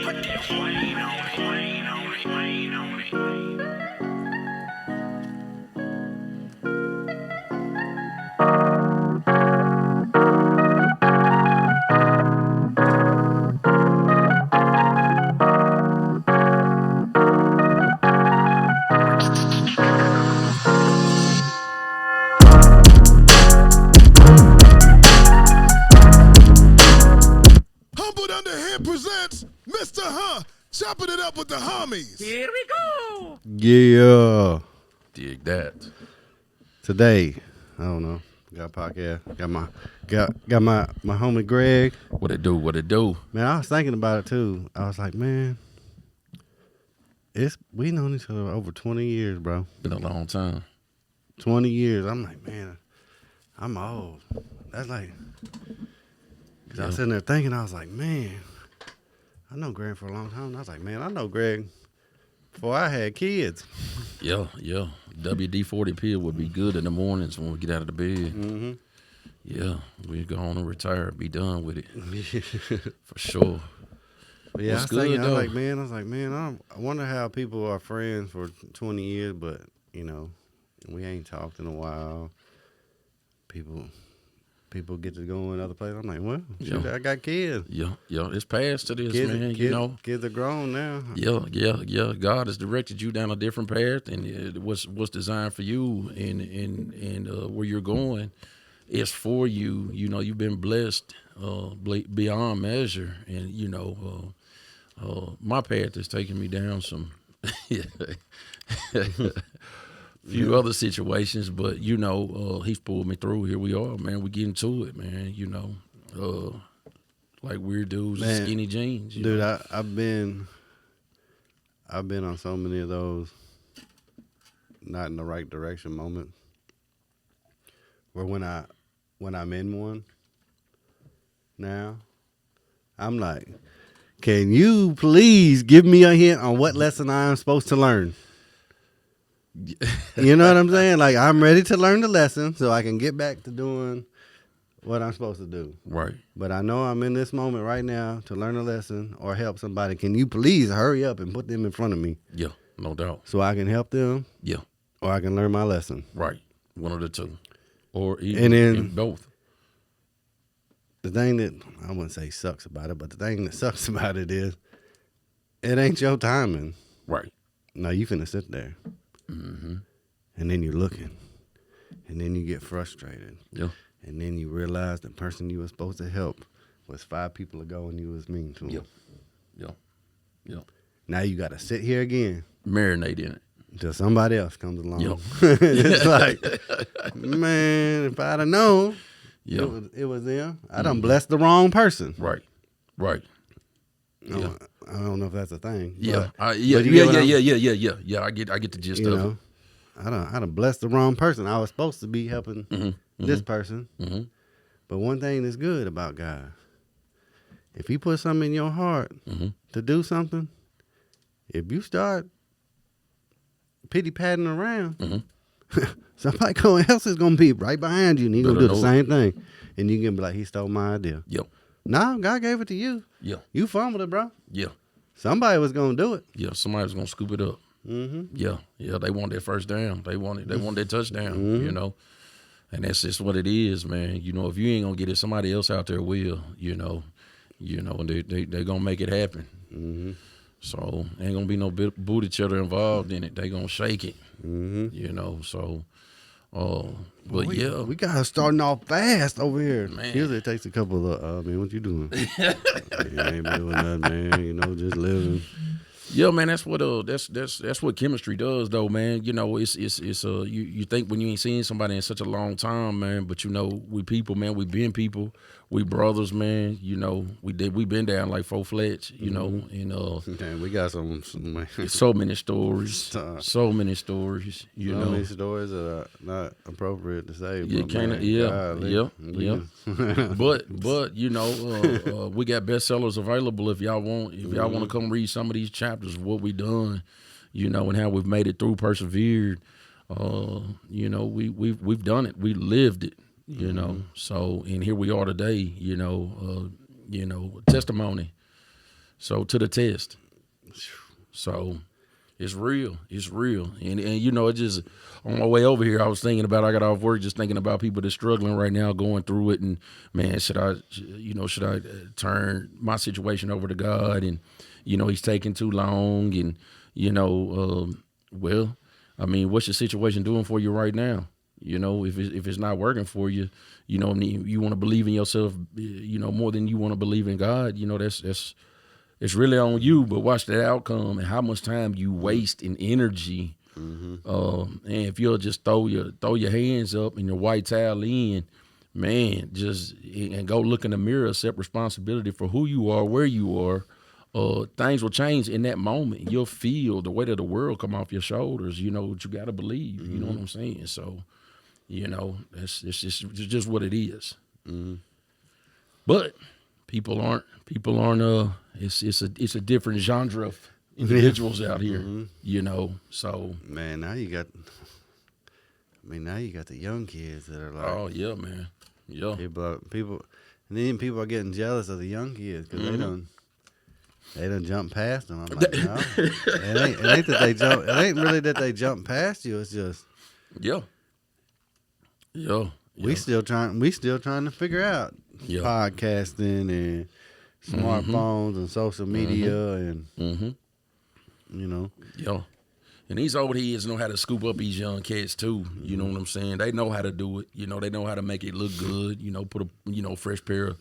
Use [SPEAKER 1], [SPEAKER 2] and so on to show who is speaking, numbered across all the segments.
[SPEAKER 1] Put that rain on it, rain on it, rain on it.
[SPEAKER 2] Humbled Under Him presents Mr. Chopping it up with the HuHmies.
[SPEAKER 1] Here we go.
[SPEAKER 3] Yeah.
[SPEAKER 4] Dig that.
[SPEAKER 3] Today, I don't know. Got a podcast. Got my homie Greg.
[SPEAKER 4] What it do? What it do?
[SPEAKER 3] Man, I was thinking about it too. I was like, man, we known each other over 20 years, bro.
[SPEAKER 4] Been a long time.
[SPEAKER 3] 20 years. I'm like, man, I'm old. That's like, cause I was sitting there thinking, I was like, man, I know Greg for a long time. And I was like, man, I know Greg before I had kids.
[SPEAKER 4] Yeah. WD-40 pill would be good in the mornings when we get out of the bed.
[SPEAKER 3] Mm-hmm.
[SPEAKER 4] Yeah, we go on and retire, be done with it. For sure.
[SPEAKER 3] But yeah,
[SPEAKER 4] What's
[SPEAKER 3] I was
[SPEAKER 4] good,
[SPEAKER 3] like, man, I wonder how people are friends for 20 years, but, you know, we ain't talked in a while. People get to go in other places. I'm like, well, shoot, I got kids.
[SPEAKER 4] Yeah. It's past to this, man. You know,
[SPEAKER 3] kids are grown now.
[SPEAKER 4] Yeah. God has directed you down a different path, and what's designed for you, and where you're going is for you. You know, you've been blessed beyond measure, and you know, my path is taking me down some. Few other situations, but you know, he's pulled me through. Here we are, man. We getting to it, man. You know, like weird dudes, with skinny jeans.
[SPEAKER 3] Dude, I've been on so many of those not in the right direction moments. Where when I'm in one now, I'm like, can you please give me a hint on what lesson I'm supposed to learn? You know what I'm saying? Like, I'm ready to learn the lesson so I can get back to doing what I'm supposed to do.
[SPEAKER 4] Right.
[SPEAKER 3] But I know I'm in this moment right now to learn a lesson or help somebody. Can you please hurry up and put them in front of me?
[SPEAKER 4] Yeah, no doubt.
[SPEAKER 3] So I can help them?
[SPEAKER 4] Yeah.
[SPEAKER 3] Or I can learn my lesson?
[SPEAKER 4] Right. One of the two. Or even both.
[SPEAKER 3] The thing that, I wouldn't say sucks about it, but the thing that sucks about it is it ain't your timing.
[SPEAKER 4] Right.
[SPEAKER 3] No, you finna sit there.
[SPEAKER 4] Mm-hmm.
[SPEAKER 3] And then you're looking. And then you get frustrated.
[SPEAKER 4] Yeah.
[SPEAKER 3] And then you realize the person you were supposed to help was 5 people ago and you was mean to them.
[SPEAKER 4] Yeah.
[SPEAKER 3] Now you got to sit here again.
[SPEAKER 4] Marinate in it.
[SPEAKER 3] Until somebody else comes along.
[SPEAKER 4] Yep.
[SPEAKER 3] It's like, man, if I'd have known it was them, I done blessed the wrong person.
[SPEAKER 4] Right.
[SPEAKER 3] Yeah. I don't know if that's a thing.
[SPEAKER 4] Yeah.
[SPEAKER 3] But
[SPEAKER 4] Yeah. I get the gist of it.
[SPEAKER 3] I done blessed the wrong person. I was supposed to be helping this person.
[SPEAKER 4] Mm-hmm.
[SPEAKER 3] But one thing that's good about God, if he put something in your heart to do something, if you start pity-patting around, somebody else is going to be right behind you, and he's going to do the same thing. And you can be like, he stole my idea.
[SPEAKER 4] Yep.
[SPEAKER 3] No, God gave it to you.
[SPEAKER 4] Yeah.
[SPEAKER 3] You fumbled it, bro.
[SPEAKER 4] Yeah.
[SPEAKER 3] Somebody was going to do it.
[SPEAKER 4] Yeah, somebody was going to scoop it up.
[SPEAKER 3] Mm-hmm.
[SPEAKER 4] Yeah, they want their first down. They want their touchdown, you know. And that's just what it is, man. You know, if you ain't going to get it, somebody else out there will, you know, and they're going to make it happen.
[SPEAKER 3] Mm-hmm.
[SPEAKER 4] So ain't going to be no booty cheddar involved in it. They going to shake it,
[SPEAKER 3] Mm-hmm.
[SPEAKER 4] you know, so...
[SPEAKER 3] we got her starting off fast over here.
[SPEAKER 4] Man.
[SPEAKER 3] Usually it takes a couple of, man, what you doing? You ain't doing nothing, man. You know, just living.
[SPEAKER 4] Yeah, man, that's what chemistry does, though, man. You know, it's you think when you ain't seen somebody in such a long time, man, but you know, we people, man, we been people, we brothers, man. You know, we been down like full-fledged, you know, and
[SPEAKER 3] Man, we got some
[SPEAKER 4] so many stories, so many stories, you know.
[SPEAKER 3] So many stories that are not appropriate to say.
[SPEAKER 4] You
[SPEAKER 3] but
[SPEAKER 4] can't,
[SPEAKER 3] man,
[SPEAKER 4] yeah. But you know, we got bestsellers available if y'all want to come read some of these chapters of what we done, you know, and how we've made it through, persevered. You know, we've done it, we lived it, you know. So, and here we are today, you know, testimony. So to the test. So it's real. It's real. And you know, it just on my way over here, I was thinking about, I got off work just thinking about people that's struggling right now, going through it. And man, should I turn my situation over to God? And, you know, he's taking too long. And, you know, well, I mean, what's your situation doing for you right now? You know, if it's not working for you, you know, you want to believe in yourself, you know, more than you want to believe in God, you know, it's really on you. But watch the outcome and how much time you waste in energy. And if you'll just throw your hands up and your white towel in, man, and go look in the mirror, accept responsibility for who you are, where you are. Things will change in that moment. You'll feel the weight of the world come off your shoulders. You know what you got to believe. You know what I'm saying? So, you know, it's just what it is. But people aren't. It's a different genre of individuals out here. You know. So
[SPEAKER 3] Man, now you got the young kids that are like,
[SPEAKER 4] oh yeah, man. Yeah.
[SPEAKER 3] people, and then people are getting jealous of the young kids because they done jump past them. I'm like, no, it ain't that they jump. It ain't really that they jump past you. It's just
[SPEAKER 4] Yeah.
[SPEAKER 3] we still trying to figure out podcasting and smartphones and social media and you know.
[SPEAKER 4] Yeah. And these old heads know how to scoop up these young cats too. You know what I'm saying? They know how to do it. You know, they know how to make it look good. You know, put a fresh pair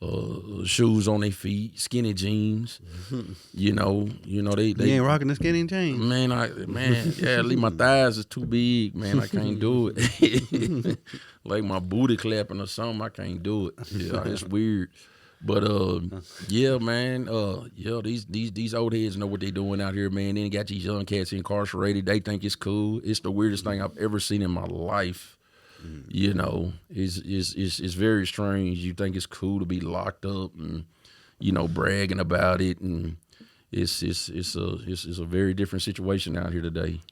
[SPEAKER 4] of shoes on their feet, skinny jeans. You know they
[SPEAKER 3] ain't rocking the skinny jeans.
[SPEAKER 4] Man, yeah, leave my thighs is too big, man. I can't do it. Like my booty clapping or something, I can't do it. Yeah, it's weird. But yeah, man, these old heads know what they doing out here, man. Then you got these young cats incarcerated. They think it's cool. It's the weirdest thing I've ever seen in my life. You know, it's very strange. You think it's cool to be locked up and, you know, bragging about it, and it's a very different situation out here today.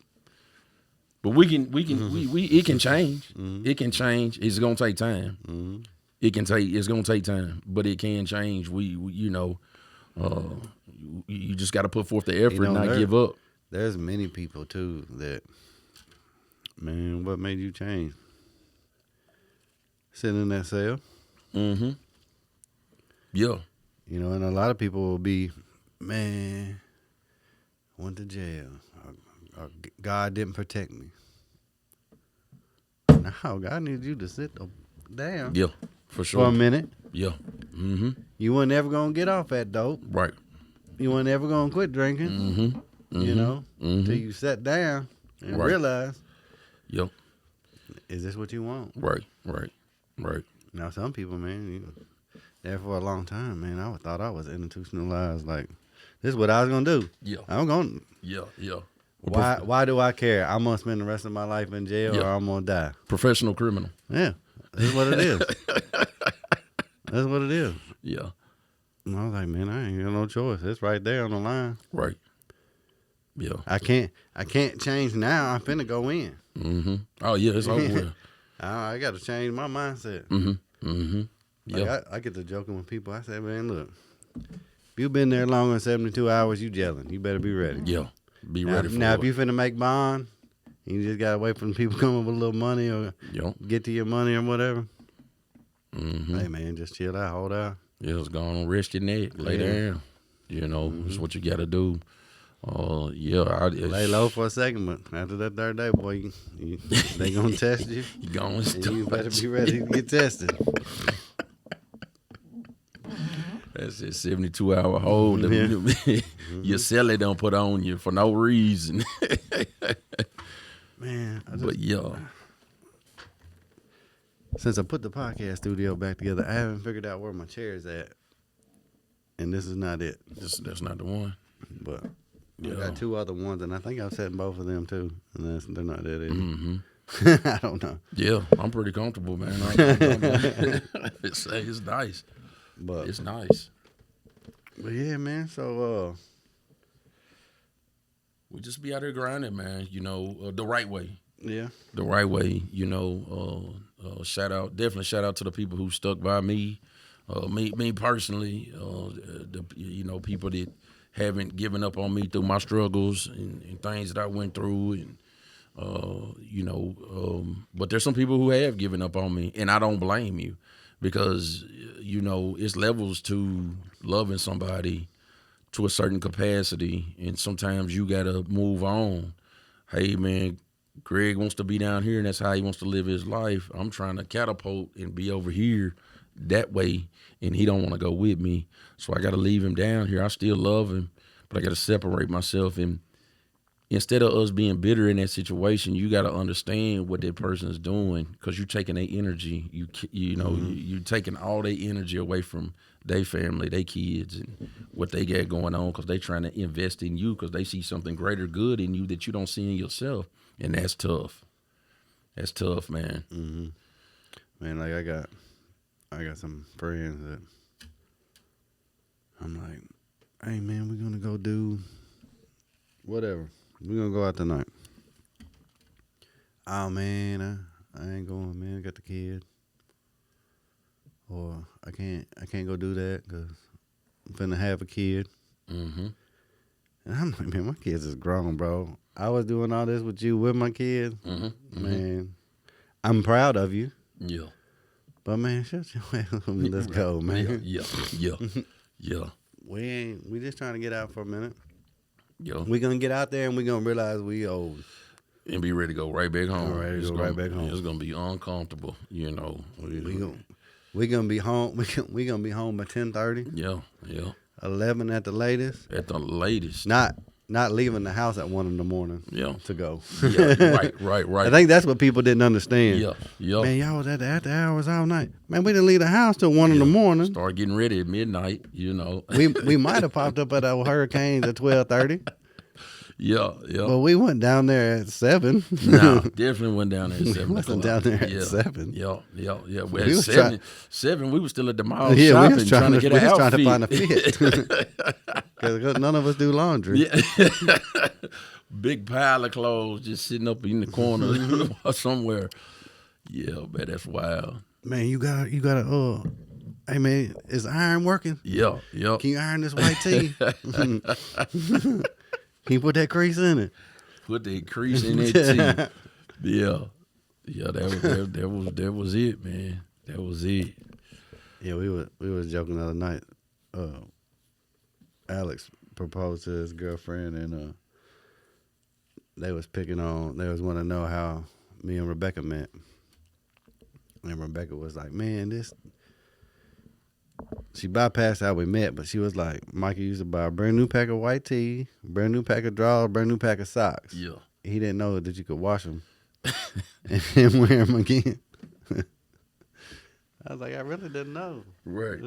[SPEAKER 4] But it can change. It can change. It's gonna take time. It's gonna take time, but it can change. You know, you just got to put forth the effort and not give up.
[SPEAKER 3] There's many people too that, man, what made you change? Sitting in that cell.
[SPEAKER 4] Yeah.
[SPEAKER 3] You know, and a lot of people will be, man, went to jail. Or God didn't protect me. No, God needs you to sit down.
[SPEAKER 4] Yeah, for sure.
[SPEAKER 3] For a minute.
[SPEAKER 4] Yeah.
[SPEAKER 3] You weren't ever going to get off that dope.
[SPEAKER 4] Right.
[SPEAKER 3] You weren't ever going to quit drinking. You know, until you sat down and realized,
[SPEAKER 4] yep,
[SPEAKER 3] is this what you want?
[SPEAKER 4] Right.
[SPEAKER 3] Now, some people, man, there for a long time, man, I thought I was institutionalized. Like, this is what I was going to do.
[SPEAKER 4] Yeah.
[SPEAKER 3] I'm going to.
[SPEAKER 4] Yeah.
[SPEAKER 3] Why do I care? I'm going to spend the rest of my life in jail or I'm going to die.
[SPEAKER 4] Professional criminal.
[SPEAKER 3] Yeah. That's what it is. That's what it is.
[SPEAKER 4] Yeah.
[SPEAKER 3] And I was like, man, I ain't got no choice. It's right there on the line.
[SPEAKER 4] Right. Yeah.
[SPEAKER 3] I can't change now. I'm finna go in.
[SPEAKER 4] Oh, yeah, it's over with.
[SPEAKER 3] I got to change my mindset.
[SPEAKER 4] Yeah.
[SPEAKER 3] I get to joking with people. I say, man, look, if you've been there longer than 72 hours, you gelling. You better be ready.
[SPEAKER 4] Yeah. Be ready for it.
[SPEAKER 3] Now, if you finna make bond, you just got to wait for the people coming with a little money or get to your money or whatever. Hey, man, just chill out, hold out.
[SPEAKER 4] Yeah, it's gone. Rest your neck. Lay down. You know, it's what you got to do.
[SPEAKER 3] Lay low for a second, but after that third day, boy, they going to test you.
[SPEAKER 4] You going
[SPEAKER 3] and you better be ready to get tested.
[SPEAKER 4] That's a 72-hour hold. Your celly don't put on you for no reason.
[SPEAKER 3] Man,
[SPEAKER 4] but yeah.
[SPEAKER 3] Since I put the podcast studio back together, I haven't figured out where my chair is at. And this is not it.
[SPEAKER 4] That's not the one.
[SPEAKER 3] But I got two other ones, and I think I've set both of them too. And they're not that either. I don't know.
[SPEAKER 4] Yeah, I'm pretty comfortable, man. It's nice. But it's nice.
[SPEAKER 3] But yeah, man. So
[SPEAKER 4] we just be out here grinding, man. You know, the right way.
[SPEAKER 3] Yeah.
[SPEAKER 4] The right way. You know, definitely shout out to the people who stuck by me. Me personally, people that haven't given up on me through my struggles and things that I went through, and but there's some people who have given up on me, and I don't blame you, because it's levels to loving somebody to a certain capacity, and sometimes you gotta move on. Hey man, Greg wants to be down here, and that's how he wants to live his life. I'm trying to catapult and be over here that way, and he don't want to go with me. So I got to leave him down here. I still love him, but I got to separate myself. And instead of us being bitter in that situation, you got to understand what that person is doing, because you're taking their energy. You're taking all their energy away from their family, their kids, and what they got going on, because they trying to invest in you because they see something greater good in you that you don't see in yourself. And that's tough. That's tough, man.
[SPEAKER 3] Mm-hmm. Man, like I got some friends that I'm like, hey man, we're gonna go do whatever. We're gonna go out tonight. Oh man, I ain't going, man. I got the kid. Or I can't go do that because I'm finna have a kid.
[SPEAKER 4] Mm-hmm.
[SPEAKER 3] And I'm like, man, my kids is grown, bro. I was doing all this with you with my kids.
[SPEAKER 4] Mm-hmm.
[SPEAKER 3] Man, I'm proud of you.
[SPEAKER 4] Yeah.
[SPEAKER 3] But man, shut your ass up and let's go, man.
[SPEAKER 4] Yeah.
[SPEAKER 3] We just trying to get out for a minute.
[SPEAKER 4] Yeah.
[SPEAKER 3] We gonna get out there and we gonna realize we old.
[SPEAKER 4] And be ready to go right back home.
[SPEAKER 3] Right back home.
[SPEAKER 4] It's gonna be uncomfortable,
[SPEAKER 3] We gonna be home. We gonna be home by 10:30.
[SPEAKER 4] Yeah.
[SPEAKER 3] 11 at the latest.
[SPEAKER 4] At the latest.
[SPEAKER 3] Not leaving the house at 1 a.m.
[SPEAKER 4] Yeah.
[SPEAKER 3] to go.
[SPEAKER 4] Yeah. Right.
[SPEAKER 3] I think that's what people didn't understand.
[SPEAKER 4] Yeah.
[SPEAKER 3] Man, y'all was at the after hours all night. Man, we didn't leave the house till 1 a.m.
[SPEAKER 4] Start getting ready at midnight.
[SPEAKER 3] We might have popped up at our Hurricanes at 12:30.
[SPEAKER 4] Yeah.
[SPEAKER 3] But we went down there at 7.
[SPEAKER 4] No, definitely went down there at 7.
[SPEAKER 3] We wasn't down there at 7.
[SPEAKER 4] Yeah. Well,
[SPEAKER 3] We
[SPEAKER 4] at
[SPEAKER 3] was
[SPEAKER 4] 7, we were still at the mall
[SPEAKER 3] Yeah,
[SPEAKER 4] shopping,
[SPEAKER 3] we was trying to
[SPEAKER 4] get an outfit.
[SPEAKER 3] trying to find a fit. Because none of us do laundry.
[SPEAKER 4] Yeah. Big pile of clothes just sitting up in the corner or somewhere. Yeah, man, that's wild.
[SPEAKER 3] Man, you gotta hey man, is iron working?
[SPEAKER 4] Yeah.
[SPEAKER 3] Can you iron this white tee? Can you put that crease in it?
[SPEAKER 4] Put that crease in that tee. Yeah, that was it, man. That was it.
[SPEAKER 3] Yeah, we was joking the other night. Alex proposed to his girlfriend, and they was want to know how me and Rebecca met. And Rebecca was like, man, she bypassed how we met, but she was like, Mikey used to buy a brand new pack of white tee, brand new pack of drawers, brand new pack of socks.
[SPEAKER 4] Yeah.
[SPEAKER 3] He didn't know that you could wash them and wear them again. I was like, I really didn't know.
[SPEAKER 4] Right.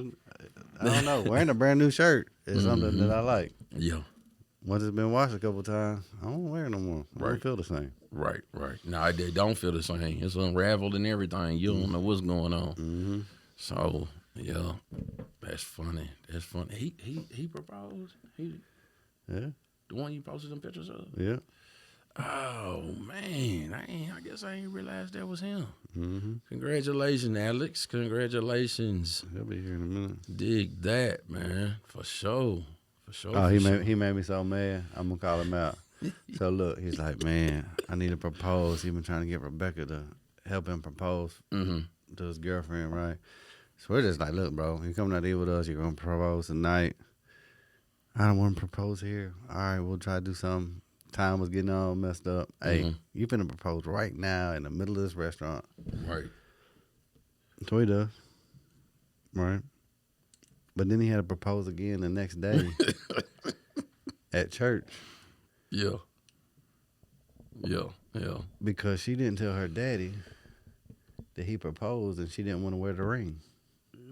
[SPEAKER 3] I don't know. Wearing a brand new shirt is something that I like.
[SPEAKER 4] Yeah.
[SPEAKER 3] Once it's been washed a couple times, I don't wear it no more. I
[SPEAKER 4] Right.
[SPEAKER 3] don't feel the same.
[SPEAKER 4] Right. No, they don't feel the same. It's unraveled and everything. You don't know what's going on.
[SPEAKER 3] Mm-hmm.
[SPEAKER 4] So, yeah, that's funny. He proposed?
[SPEAKER 3] Yeah.
[SPEAKER 4] The one you posted some pictures of?
[SPEAKER 3] Yeah.
[SPEAKER 4] Oh, man. I guess I ain't realized that was him.
[SPEAKER 3] Mm-hmm.
[SPEAKER 4] Congratulations, Alex. Congratulations.
[SPEAKER 3] He'll be here in a minute.
[SPEAKER 4] Dig that, man. For sure.
[SPEAKER 3] Oh, he made me so mad. I'm gonna call him out. So look, he's like, man, I need to propose. He's been trying to get Rebecca to help him propose to his girlfriend, right? So we're just like, look, bro, you coming out here with us, you're gonna propose tonight. I don't want to propose here. All right, we'll try to do something. Time was getting all messed up. Hey, you finna propose right now in the middle of this restaurant.
[SPEAKER 4] Right.
[SPEAKER 3] So he does. Right. But then he had to propose again the next day at church.
[SPEAKER 4] Yeah.
[SPEAKER 3] Because she didn't tell her daddy that he proposed and she didn't want to wear the ring.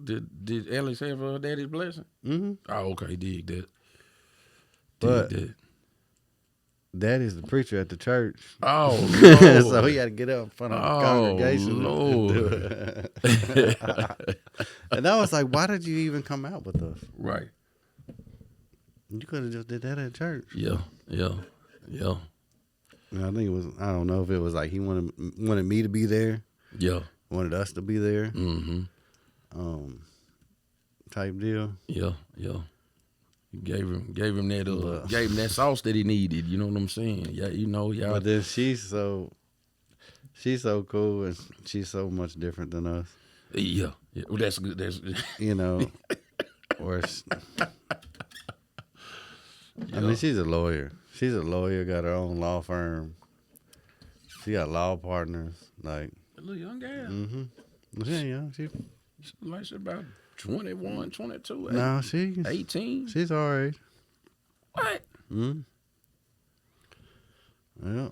[SPEAKER 4] Did Alex have her daddy's blessing?
[SPEAKER 3] Mm-hmm.
[SPEAKER 4] Oh, okay. Dig that.
[SPEAKER 3] But daddy's the preacher at the church.
[SPEAKER 4] Oh,
[SPEAKER 3] so he had to get up in front of the congregation.
[SPEAKER 4] Lord.
[SPEAKER 3] And I was like, why did you even come out with us?
[SPEAKER 4] Right.
[SPEAKER 3] You could have just did that at church.
[SPEAKER 4] Yeah.
[SPEAKER 3] And I think it was, I don't know if it was like he wanted me to be there.
[SPEAKER 4] Yeah.
[SPEAKER 3] Wanted us to be there.
[SPEAKER 4] Mm-hmm.
[SPEAKER 3] type deal.
[SPEAKER 4] Yeah. Gave him that gave him that sauce that he needed. You know what I'm saying? Yeah, y'all.
[SPEAKER 3] But then she's so cool and she's so much different than us.
[SPEAKER 4] Yeah. Well, that's good. That's
[SPEAKER 3] Or I mean, she's a lawyer. She's a lawyer, got her own law firm. She got law partners. Like
[SPEAKER 4] a little young girl.
[SPEAKER 3] Yeah.
[SPEAKER 4] She's like she's about 21, 22.
[SPEAKER 3] No, she's
[SPEAKER 4] 18.
[SPEAKER 3] She's our age.
[SPEAKER 4] What?
[SPEAKER 3] Yeah.
[SPEAKER 4] Man,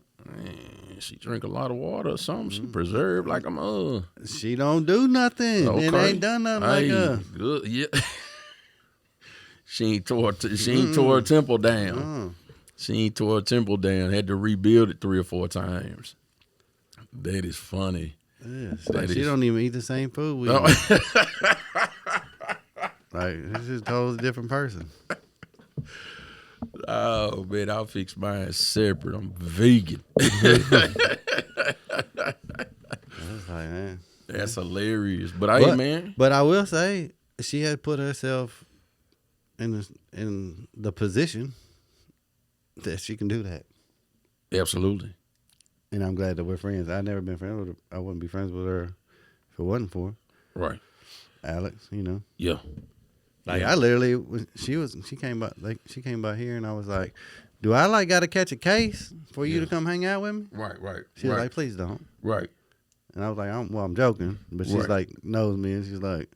[SPEAKER 4] she drink a lot of water or something. She preserved like I'm
[SPEAKER 3] She don't do nothing.
[SPEAKER 4] Okay.
[SPEAKER 3] It ain't done nothing like her.
[SPEAKER 4] Good. Yeah. She ain't tore her temple down. She ain't tore her temple down. Had to rebuild it 3 or 4 times. That is funny.
[SPEAKER 3] Yeah, she don't even eat the same food we eat. Like, this is a totally different person.
[SPEAKER 4] Oh, man, I'll fix mine separate. I'm vegan.
[SPEAKER 3] That's like, man.
[SPEAKER 4] That's hilarious. But hey, man.
[SPEAKER 3] But I will say, she had put herself in the position that she can do that.
[SPEAKER 4] Absolutely.
[SPEAKER 3] And I'm glad that we're friends. I've never been friends with her. I wouldn't be friends with her if it wasn't for her.
[SPEAKER 4] Right.
[SPEAKER 3] Alex,
[SPEAKER 4] Yeah.
[SPEAKER 3] Like I literally, she came by here, and I was like, "Do I got to catch a case for you to come hang out with me?"
[SPEAKER 4] Right.
[SPEAKER 3] She was like, "Please don't."
[SPEAKER 4] Right.
[SPEAKER 3] And I was like, I'm joking, but she's like knows me, and she's like,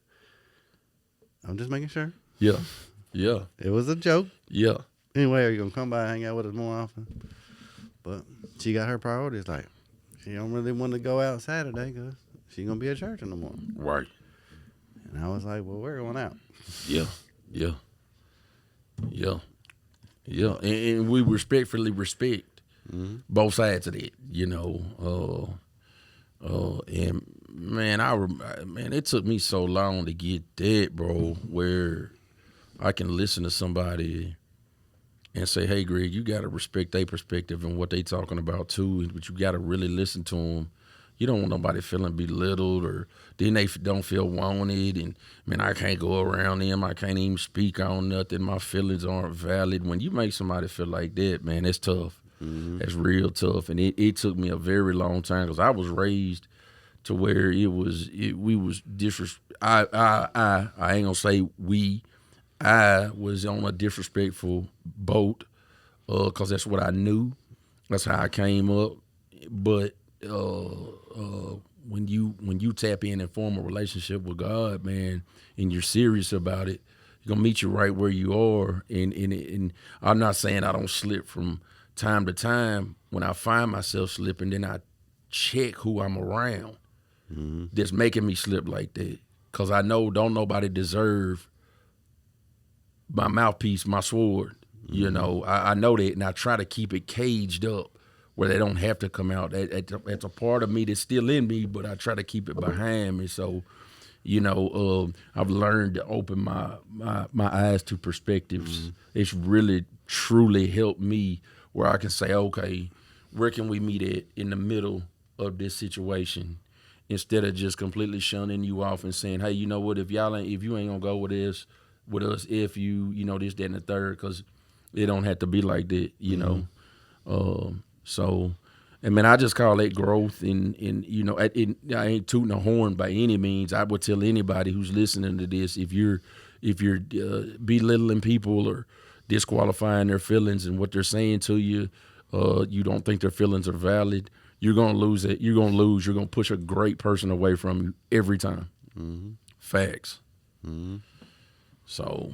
[SPEAKER 3] "I'm just making sure."
[SPEAKER 4] Yeah.
[SPEAKER 3] It was a joke.
[SPEAKER 4] Yeah.
[SPEAKER 3] Anyway, are you gonna come by and hang out with us more often? But she got her priorities. Like, she don't really want to go out Saturday because she gonna be at church in the morning.
[SPEAKER 4] Right.
[SPEAKER 3] And I was like, well, we're going out.
[SPEAKER 4] Yeah. And we respectfully respect both sides of that, and man, it took me so long to get that, bro, where I can listen to somebody and say, hey, Greg, you got to respect their perspective and what they talking about too, but you got to really listen to them. You don't want nobody feeling belittled or then they don't feel wanted. And, man, I can't go around them. I can't even speak on nothing. My feelings aren't valid. When you make somebody feel like that, man, that's tough. That's real tough. And it took me a very long time because I was raised to where we was I ain't going to say we. I was on a disrespectful boat because that's what I knew. That's how I came up. But when you tap in and form a relationship with God, man, and you're serious about it, He's gonna meet you right where you are. And I'm not saying I don't slip from time to time. When I find myself slipping, then I check who I'm around that's making me slip like that. Cause I know don't nobody deserve my mouthpiece, my sword. You know, I know that, and I try to keep it caged up where they don't have to come out. That's a part of me that's still in me, but I try to keep it behind me. So, you know, I've learned to open my eyes to perspectives. It's really, truly helped me where I can say, okay, where can we meet at in the middle of this situation? Instead of just completely shunning you off and saying, hey, you know what, if you ain't gonna go with us, if you know, this, that, and the third, because it don't have to be like that, you know. So, I mean, I just call that growth. And you know, I ain't tooting a horn by any means. I would tell anybody who's listening to this, if you're belittling people or disqualifying their feelings and what they're saying to you, you don't think their feelings are valid, you're gonna lose it. You're gonna lose. You're gonna push a great person away from you every time. Facts. So,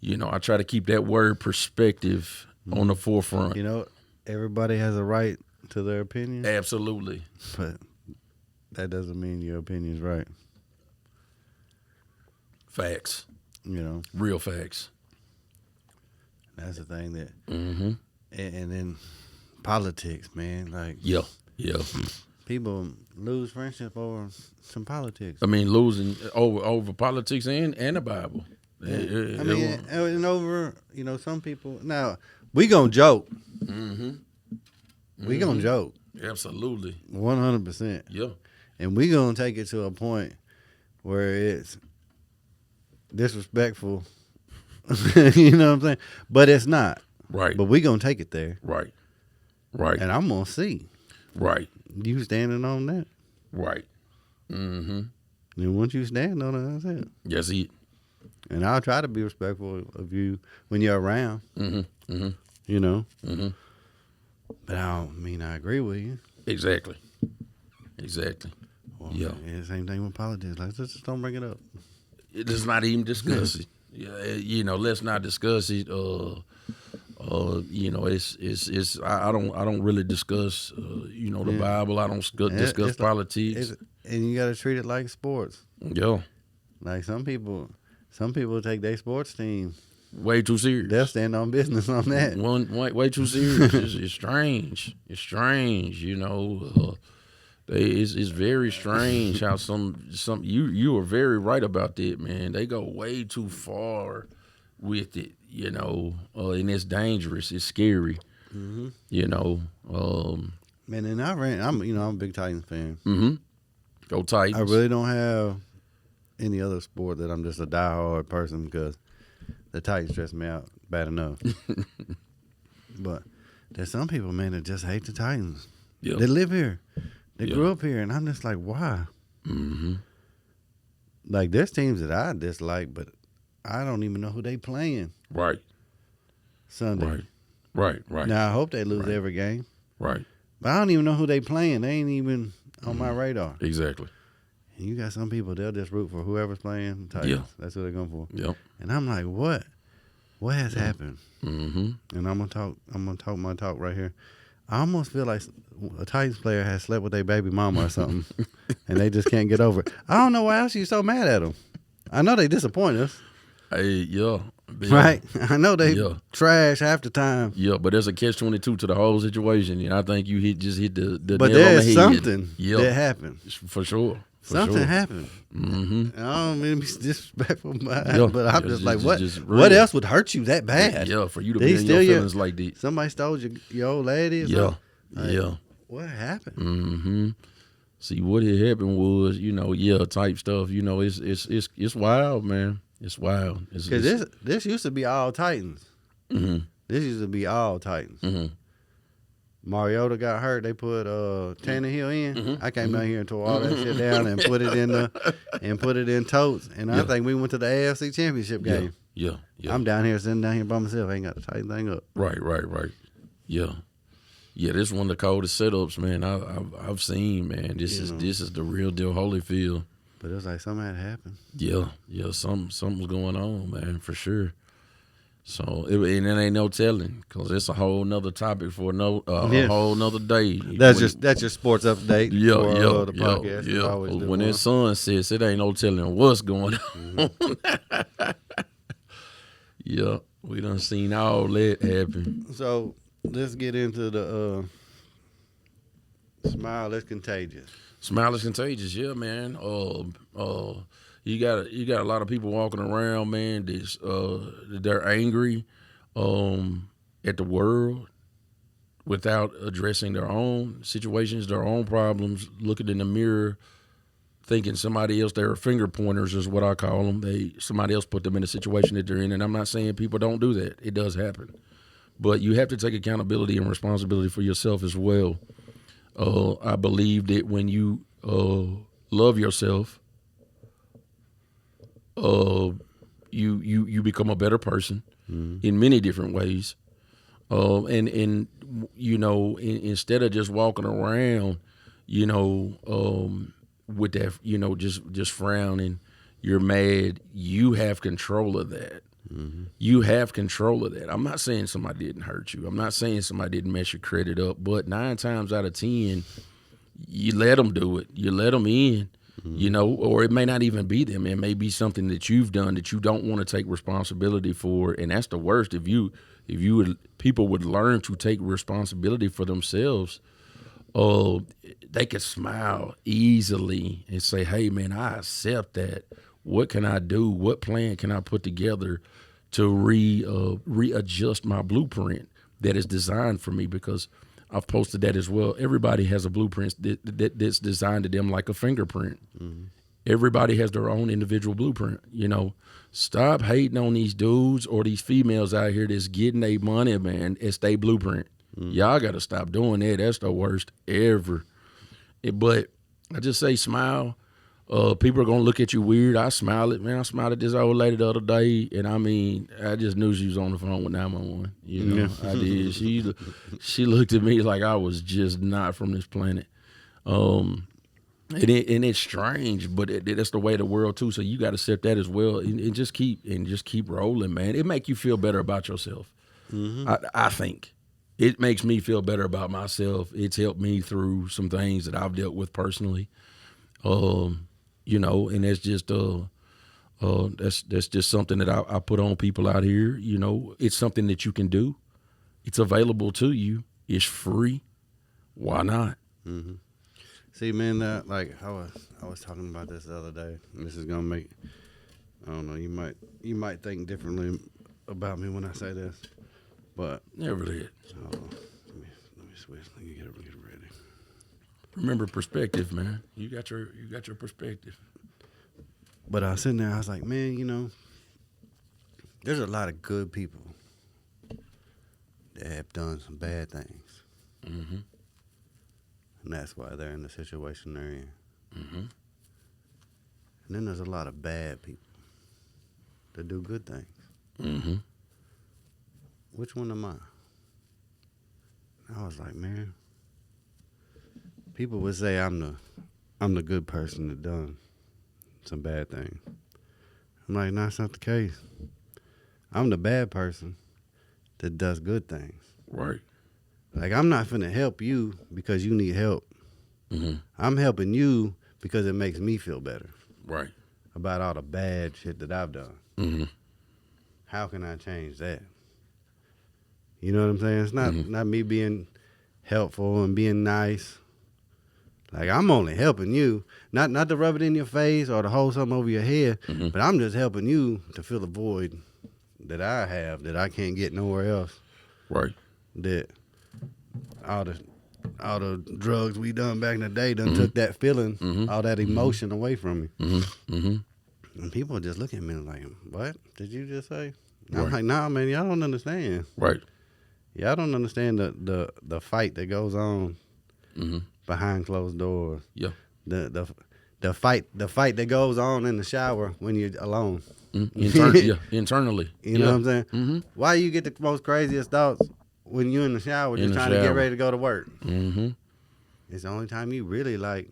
[SPEAKER 4] you know, I try to keep that word perspective on the forefront.
[SPEAKER 3] You know, everybody has a right to their opinion.
[SPEAKER 4] Absolutely.
[SPEAKER 3] But that doesn't mean your opinion's right.
[SPEAKER 4] Facts.
[SPEAKER 3] You know?
[SPEAKER 4] Real facts.
[SPEAKER 3] That's the thing that... And then politics, man. Like...
[SPEAKER 4] Yeah.
[SPEAKER 3] People lose friendship over some politics.
[SPEAKER 4] I mean, losing over politics and the Bible.
[SPEAKER 3] Yeah. I mean, and over, you know, some people... Now, we gonna joke. We gonna joke.
[SPEAKER 4] Absolutely.
[SPEAKER 3] 100%.
[SPEAKER 4] Yeah.
[SPEAKER 3] And we gonna take it to a point where it's disrespectful. You know what I'm saying? But it's not.
[SPEAKER 4] Right.
[SPEAKER 3] But we gonna take it there,
[SPEAKER 4] Right. Right.
[SPEAKER 3] and I'm gonna see
[SPEAKER 4] Right.
[SPEAKER 3] you standing on that.
[SPEAKER 4] Right. Mm-hmm.
[SPEAKER 3] And once you stand on it, that's it.
[SPEAKER 4] Yes, he.
[SPEAKER 3] And I'll try to be respectful of you when you're around.
[SPEAKER 4] Mm-hmm. Mm-hmm.
[SPEAKER 3] You know.
[SPEAKER 4] Mm-hmm.
[SPEAKER 3] But I don't mean I agree with you.
[SPEAKER 4] Exactly. Exactly.
[SPEAKER 3] Well,
[SPEAKER 4] Yeah.
[SPEAKER 3] Same thing with politics. Like, just don't bring it up.
[SPEAKER 4] Let's not even discuss it. Yeah, you know, let's not discuss it. You know, it's. I don't really discuss. You know, the Bible. I don't discuss
[SPEAKER 3] It's
[SPEAKER 4] politics.
[SPEAKER 3] And you got to treat it like sports.
[SPEAKER 4] Yeah,
[SPEAKER 3] Like some people take their sports team.
[SPEAKER 4] way too serious.
[SPEAKER 3] They'll stand on business on that.
[SPEAKER 4] Way too serious. It's strange. It's strange. You know, it's very strange how some you are very right about that, man. They go way too far with it. You know, and it's dangerous. It's scary.
[SPEAKER 3] Mm-hmm.
[SPEAKER 4] You know.
[SPEAKER 3] Man, and I'm a big Titans fan.
[SPEAKER 4] Mm-hmm. Go Titans.
[SPEAKER 3] I really don't have any other sport that I'm just a diehard person because the Titans stress me out bad enough. But there's some people, man, that just hate the Titans.
[SPEAKER 4] Yep.
[SPEAKER 3] They live here. They
[SPEAKER 4] Yep.
[SPEAKER 3] grew up here, and I'm just like, why?
[SPEAKER 4] Mm-hmm.
[SPEAKER 3] Like, there's teams that I dislike, but I don't even know who they playing
[SPEAKER 4] Right.
[SPEAKER 3] Sunday.
[SPEAKER 4] Right.
[SPEAKER 3] Now, I hope they lose
[SPEAKER 4] Right.
[SPEAKER 3] every game,
[SPEAKER 4] Right.
[SPEAKER 3] but I don't even know who they playing. They ain't even on my radar.
[SPEAKER 4] Exactly.
[SPEAKER 3] And you got some people, they'll just root for whoever's playing the Titans.
[SPEAKER 4] Yeah.
[SPEAKER 3] That's what they're going for.
[SPEAKER 4] Yep.
[SPEAKER 3] And I'm like, what? What has happened?
[SPEAKER 4] Mm-hmm.
[SPEAKER 3] And I'm gonna talk my talk right here. I almost feel like a Titans player has slept with their baby mama or something, and they just can't get over it. I don't know why else you so mad at them. I know they disappoint us,
[SPEAKER 4] Hey, yeah.
[SPEAKER 3] right? I know they
[SPEAKER 4] Yeah.
[SPEAKER 3] trash half the time,
[SPEAKER 4] Yeah, but there's a catch-22 to the whole situation, and I think you just hit the
[SPEAKER 3] but
[SPEAKER 4] nail on the
[SPEAKER 3] there's
[SPEAKER 4] head.
[SPEAKER 3] something
[SPEAKER 4] Yeah.
[SPEAKER 3] that happened.
[SPEAKER 4] For sure.
[SPEAKER 3] Something happened.
[SPEAKER 4] Mm-hmm.
[SPEAKER 3] I don't mean to be disrespectful, but
[SPEAKER 4] Yeah.
[SPEAKER 3] I'm
[SPEAKER 4] Yeah,
[SPEAKER 3] just like, what?
[SPEAKER 4] just
[SPEAKER 3] What
[SPEAKER 4] real.
[SPEAKER 3] else would hurt you that bad?
[SPEAKER 4] Yeah, for you to
[SPEAKER 3] They
[SPEAKER 4] be in
[SPEAKER 3] steal
[SPEAKER 4] your
[SPEAKER 3] your-
[SPEAKER 4] feelings like that.
[SPEAKER 3] Somebody stole your old lady. Or
[SPEAKER 4] Yeah.
[SPEAKER 3] something? Like,
[SPEAKER 4] Yeah.
[SPEAKER 3] What happened?
[SPEAKER 4] Mm-hmm. See, what had happened was, you know, type stuff. You know, it's wild, man. It's wild.
[SPEAKER 3] Because this used to be all Titans.
[SPEAKER 4] Mm-hmm.
[SPEAKER 3] This used to be all Titans.
[SPEAKER 4] Mm-hmm.
[SPEAKER 3] Mariota got hurt. They put Tannehill in.
[SPEAKER 4] Mm-hmm.
[SPEAKER 3] I came down here and tore all that shit down and put it in totes. And I
[SPEAKER 4] Yeah.
[SPEAKER 3] think we went to the AFC Championship game.
[SPEAKER 4] Yeah.
[SPEAKER 3] I'm down here sitting down here by myself. I ain't got the Titan thing up.
[SPEAKER 4] Right. Yeah. Yeah, this is one of the coldest setups, man. I've seen, man. This is the real deal Holyfield.
[SPEAKER 3] But it was like something had happened.
[SPEAKER 4] Yeah, something's going on, man, for sure. So and it ain't no telling, cause it's a whole nother topic for a whole nother day.
[SPEAKER 3] That's your sports update.
[SPEAKER 4] Yeah,
[SPEAKER 3] for, the podcast. We always do
[SPEAKER 4] When
[SPEAKER 3] one.
[SPEAKER 4] that sun sets, it ain't no telling what's going on. Yeah, we done seen all that happen.
[SPEAKER 3] So let's get into the smile is contagious.
[SPEAKER 4] Smile is contagious, yeah, man. You got a lot of people walking around, man. They're angry at the world without addressing their own situations, their own problems. Looking in the mirror, thinking somebody else. They're finger pointers, is what I call them. Somebody else put them in a situation that they're in, and I'm not saying people don't do that. It does happen, but you have to take accountability and responsibility for yourself as well. I believe that when you love yourself, you become a better person in many different ways. And you know, instead of just walking around, you know, with that, you know, just frowning, you're mad. You have control of that. Mm-hmm. You have control of that. I'm not saying somebody didn't hurt you. I'm not saying somebody didn't mess your credit up. But 9 times out of 10, you let them do it. You let them in. Mm-hmm. You know, or it may not even be them. It may be something that you've done that you don't want to take responsibility for, and that's the worst. If people would learn to take responsibility for themselves, they could smile easily and say, "Hey, man, I accept that. What can I do? What plan can I put together to readjust my blueprint that is designed for me?" Because I've posted that as well. Everybody has a blueprint that's designed to them like a fingerprint. Mm-hmm. Everybody has their own individual blueprint. You know, stop hating on these dudes or these females out here that's getting their money, man. It's their blueprint. Y'all got to stop doing that. That's the worst ever. But I just say smile. People are going to look at you weird. I smile at, man. I smiled at this old lady the other day, and I mean, I just knew she was on the phone with 911. You know, I did. She looked at me like I was just not from this planet. And it's strange, but that's the way of the world too. So you got to accept that as well, and just keep rolling, man. It make you feel better about yourself. I think it makes me feel better about myself. It's helped me through some things that I've dealt with personally. You know, and that's just that's just something that I put on people out here. You know, it's something that you can do. It's available to you. It's free. Why not?
[SPEAKER 3] Mm-hmm. See, man, like I was talking about this the other day, and this is gonna make, I don't know, you might think differently about me when I say this, but
[SPEAKER 4] never did.
[SPEAKER 3] Let me switch. Let me get it ready.
[SPEAKER 4] Remember perspective, man. You got your perspective.
[SPEAKER 3] But I was sitting there, I was like, man, you know, there's a lot of good people that have done some bad things.
[SPEAKER 4] Mm-hmm.
[SPEAKER 3] And that's why they're in the situation they're in.
[SPEAKER 4] Mm-hmm.
[SPEAKER 3] And then there's a lot of bad people that do good things.
[SPEAKER 4] Mm-hmm.
[SPEAKER 3] Which one am I? I was like, man, people would say I'm the good person that done some bad things. I'm like, no, that's not the case. I'm the bad person that does good things.
[SPEAKER 4] Right.
[SPEAKER 3] Like, I'm not finna help you because you need help.
[SPEAKER 4] Mm-hmm.
[SPEAKER 3] I'm helping you because it makes me feel better.
[SPEAKER 4] Right.
[SPEAKER 3] About all the bad shit that I've done.
[SPEAKER 4] Mm-hmm.
[SPEAKER 3] How can I change that? You know what I'm saying? It's not me being helpful and being nice. Like, I'm only helping you, not to rub it in your face or to hold something over your head, but I'm just helping you to fill the void that I have that I can't get nowhere else.
[SPEAKER 4] Right.
[SPEAKER 3] That all the drugs we done back in the day done took that feeling, all that emotion away from me.
[SPEAKER 4] Mm-hmm. Mm-hmm.
[SPEAKER 3] And people just look at me like, what did you just say? And
[SPEAKER 4] Right.
[SPEAKER 3] I'm like, nah, man, y'all don't understand.
[SPEAKER 4] Right.
[SPEAKER 3] Y'all don't understand the fight that goes on behind closed doors.
[SPEAKER 4] Yeah.
[SPEAKER 3] The fight that goes on in the shower when you're alone.
[SPEAKER 4] Internally.
[SPEAKER 3] You know what I'm saying?
[SPEAKER 4] Mm-hmm.
[SPEAKER 3] Why you get the most craziest thoughts when you're in the shower just trying to get ready to go to work?
[SPEAKER 4] Mm-hmm.
[SPEAKER 3] It's the only time you really like,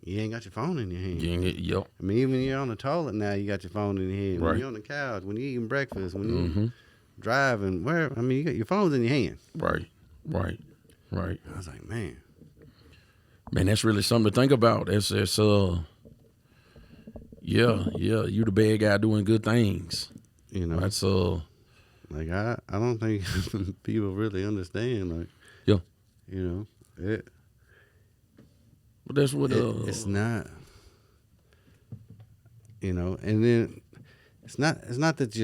[SPEAKER 3] you ain't got your phone in your hand.
[SPEAKER 4] Yep.
[SPEAKER 3] I mean, even when you're on the toilet now, you got your phone in your hand.
[SPEAKER 4] Right.
[SPEAKER 3] When you're on the couch, when you're eating breakfast, when you're driving, you got your phone's in your hand.
[SPEAKER 4] Right.
[SPEAKER 3] I was like, man,
[SPEAKER 4] that's really something to think about. It's you the bad guy doing good things.
[SPEAKER 3] you know,
[SPEAKER 4] That's
[SPEAKER 3] like I don't think people really understand. Like,
[SPEAKER 4] yeah.
[SPEAKER 3] you know,
[SPEAKER 4] But that's what
[SPEAKER 3] it's not. You know, and then it's not that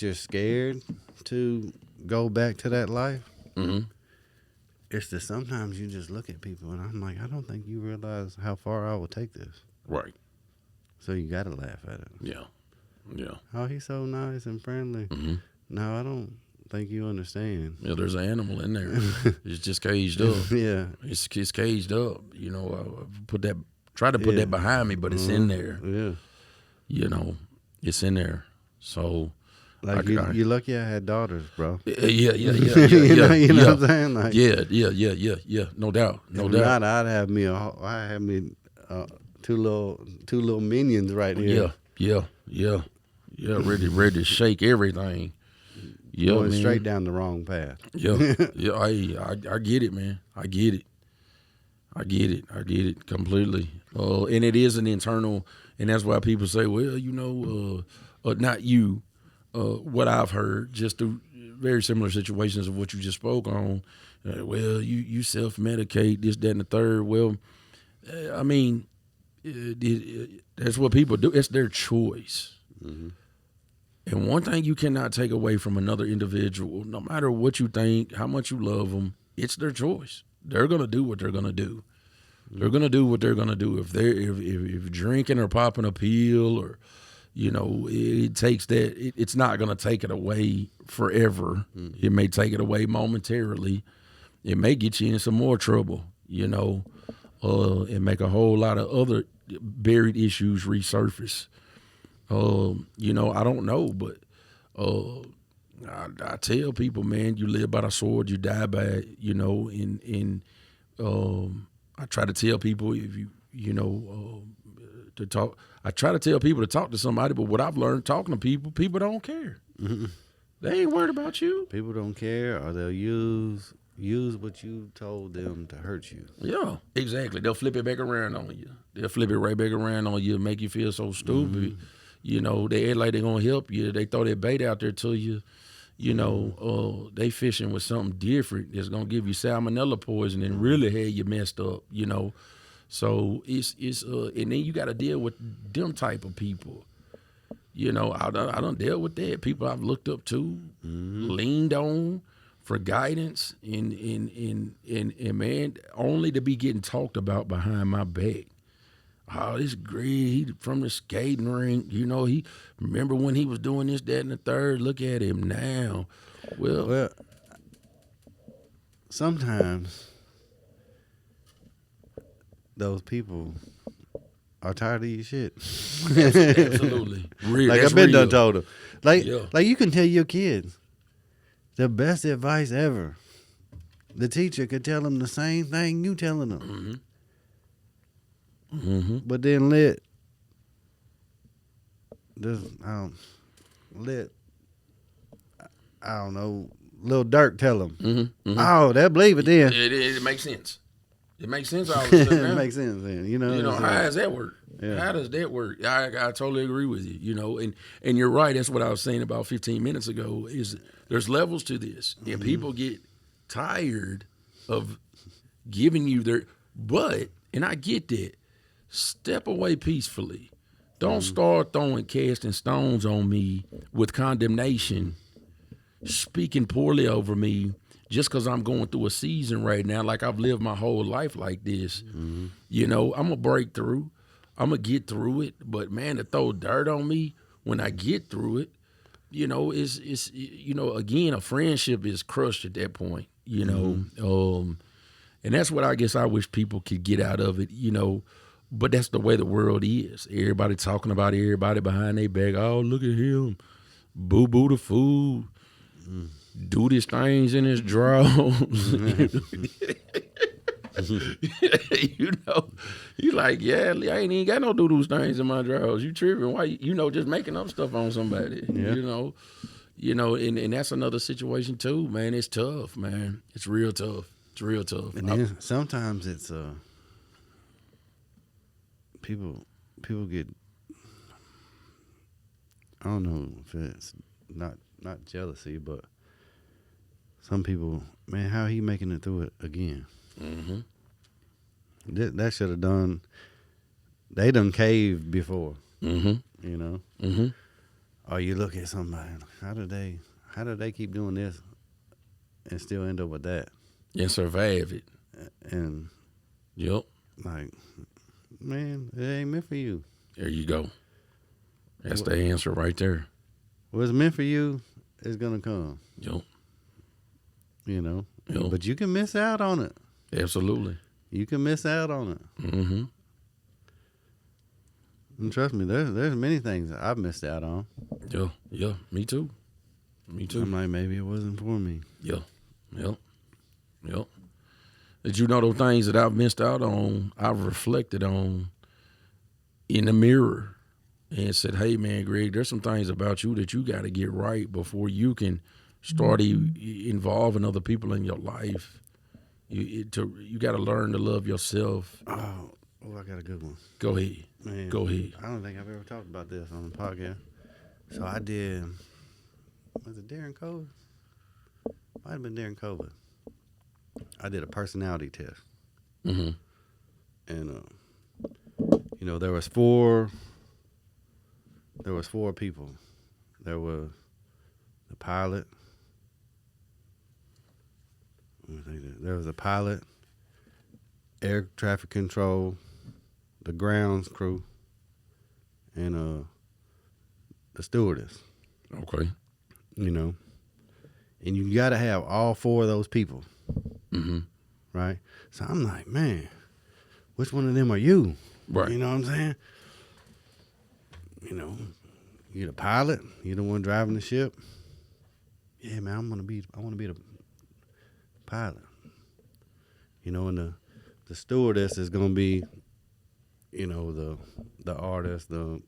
[SPEAKER 3] you're scared to go back to that life.
[SPEAKER 4] Mm-hmm.
[SPEAKER 3] It's that sometimes you just look at people and I'm like, I don't think you realize how far I will take this.
[SPEAKER 4] Right.
[SPEAKER 3] So you gotta laugh at it.
[SPEAKER 4] Yeah.
[SPEAKER 3] Oh, he's so nice and friendly.
[SPEAKER 4] Mm-hmm.
[SPEAKER 3] No, I don't think you understand.
[SPEAKER 4] Yeah, there's an animal in there. It's just caged up.
[SPEAKER 3] Yeah.
[SPEAKER 4] It's caged up. You know, try to put that behind me, but it's in there.
[SPEAKER 3] Yeah.
[SPEAKER 4] You know, it's in there. So,
[SPEAKER 3] Like you're lucky I had daughters, bro.
[SPEAKER 4] Yeah.
[SPEAKER 3] you know what I'm saying? Like,
[SPEAKER 4] Yeah. No doubt.
[SPEAKER 3] If not, I'd have me two little minions right here.
[SPEAKER 4] Yeah. Ready to shake everything. Yeah,
[SPEAKER 3] Going
[SPEAKER 4] man.
[SPEAKER 3] straight down the wrong path.
[SPEAKER 4] Yeah. I get it, man. I get it completely. And it is an internal, and that's why people say, well, you know, not you. What I've heard, just through very similar situations of what you just spoke on. Well, you self-medicate, this, that, and the third. Well, I mean, that's what people do. It's their choice.
[SPEAKER 3] Mm-hmm.
[SPEAKER 4] And one thing you cannot take away from another individual, no matter what you think, how much you love them, it's their choice. They're going to do what they're going to do. They're gonna do what they're gonna do. If drinking or popping a pill or, it takes that. It's not gonna take it away forever. It may take it away momentarily. It may get you in some more trouble. And make a whole lot of other buried issues resurface. I don't know, but I tell people, man, you live by the sword, you die by it. I try to tell people to talk. I try to tell people to talk to somebody, but what I've learned talking to people don't care. Mm-hmm. They ain't worried about you.
[SPEAKER 3] People don't care, or they'll use what you told them to hurt you.
[SPEAKER 4] Yeah, exactly. They'll flip it back around on you. They'll flip it right back around on you and make you feel so stupid. They act like they're going to help you. They throw their bait out there to you. They fishing with something different that's going to give you salmonella poison and really have you messed up, So it's and then you got to deal with them type of people. I done dealt with that. People I've looked up to, leaned on for guidance, and man, only to be getting talked about behind my back. Oh, this Greg, he from the skating rink. He remember when he was doing this, that, and the third. Look at him now. Well,
[SPEAKER 3] sometimes those people are tired of your shit.
[SPEAKER 4] Absolutely.
[SPEAKER 3] Like
[SPEAKER 4] That's
[SPEAKER 3] I've been
[SPEAKER 4] real.
[SPEAKER 3] done told them. Like you can tell your kids the best advice ever. The teacher could tell them the same thing you telling them.
[SPEAKER 4] Mm-hmm. Mm-hmm.
[SPEAKER 3] But then let Lil Durk tell them.
[SPEAKER 4] Mm-hmm. Mm-hmm.
[SPEAKER 3] Oh, they'll believe it then.
[SPEAKER 4] It makes sense. It makes sense all of a sudden.
[SPEAKER 3] It makes sense then.
[SPEAKER 4] How does that work?
[SPEAKER 3] Yeah.
[SPEAKER 4] How does that work? I totally agree with you. And you're right. That's what I was saying about 15 minutes ago. Is there's levels to this, and people get tired of giving you and I get that. Step away peacefully. Don't start casting stones on me with condemnation, speaking poorly over me just because I'm going through a season right now, like I've lived my whole life like this. I'm going to break through. I'm going to get through it. But, man, to throw dirt on me when I get through it, it's again, a friendship is crushed at that point, and that's what I guess I wish people could get out of it, But that's the way the world is. Everybody talking about everybody behind their back. Oh, look at him. Boo-boo the fool. Do these things in his drawers. You like, yeah, I ain't even got no do-do things in my drawers. You tripping. Why, just making up stuff on somebody. Yeah. And that's another situation too, man. It's tough, man. It's real tough. It's real tough.
[SPEAKER 3] And then sometimes it's people get, I don't know if it's not jealousy, but some people, man, how he making it through it again?
[SPEAKER 4] Mm-hmm.
[SPEAKER 3] That should have done. They done caved before.
[SPEAKER 4] Mm-hmm. Mm-hmm.
[SPEAKER 3] Or you look at somebody, how did they keep doing this and still end up with that?
[SPEAKER 4] And survive it.
[SPEAKER 3] And
[SPEAKER 4] yep.
[SPEAKER 3] Like, man, it ain't meant for you.
[SPEAKER 4] There you go. That's the answer right there.
[SPEAKER 3] What's meant for you is gonna come.
[SPEAKER 4] Yep.
[SPEAKER 3] Yep.
[SPEAKER 4] But
[SPEAKER 3] you can miss out on it.
[SPEAKER 4] Absolutely.
[SPEAKER 3] You can miss out on it.
[SPEAKER 4] Mm-hmm.
[SPEAKER 3] And trust me, there's many things that I've missed out on.
[SPEAKER 4] Yeah. Me too.
[SPEAKER 3] I'm like, maybe it wasn't for me.
[SPEAKER 4] Yeah. Did you know those things that I've missed out on, I've reflected on in the mirror and said, hey, man, Greg, there's some things about you that you got to get right before you can start involving other people in your life. You got to learn to love yourself.
[SPEAKER 3] Oh, I got a good one.
[SPEAKER 4] Go ahead.
[SPEAKER 3] Man,
[SPEAKER 4] Go ahead.
[SPEAKER 3] I don't think I've ever talked about this on the podcast. So I did, was it Darren Cove? Might have been Darren Cove. I did a personality test.
[SPEAKER 4] Mm-hmm.
[SPEAKER 3] And, there was four people. There was the pilot. There was a pilot, air traffic control, the grounds crew, and the stewardess.
[SPEAKER 4] Okay.
[SPEAKER 3] You know, and you got to have all 4 of those people, right? So I'm like, man, which one of them are you?
[SPEAKER 4] Right.
[SPEAKER 3] You know what I'm saying? You know, you're the pilot. You're the one driving the ship. Yeah, man, I want to be the pilot. You know, and the stewardess is gonna be, you know, the artist, the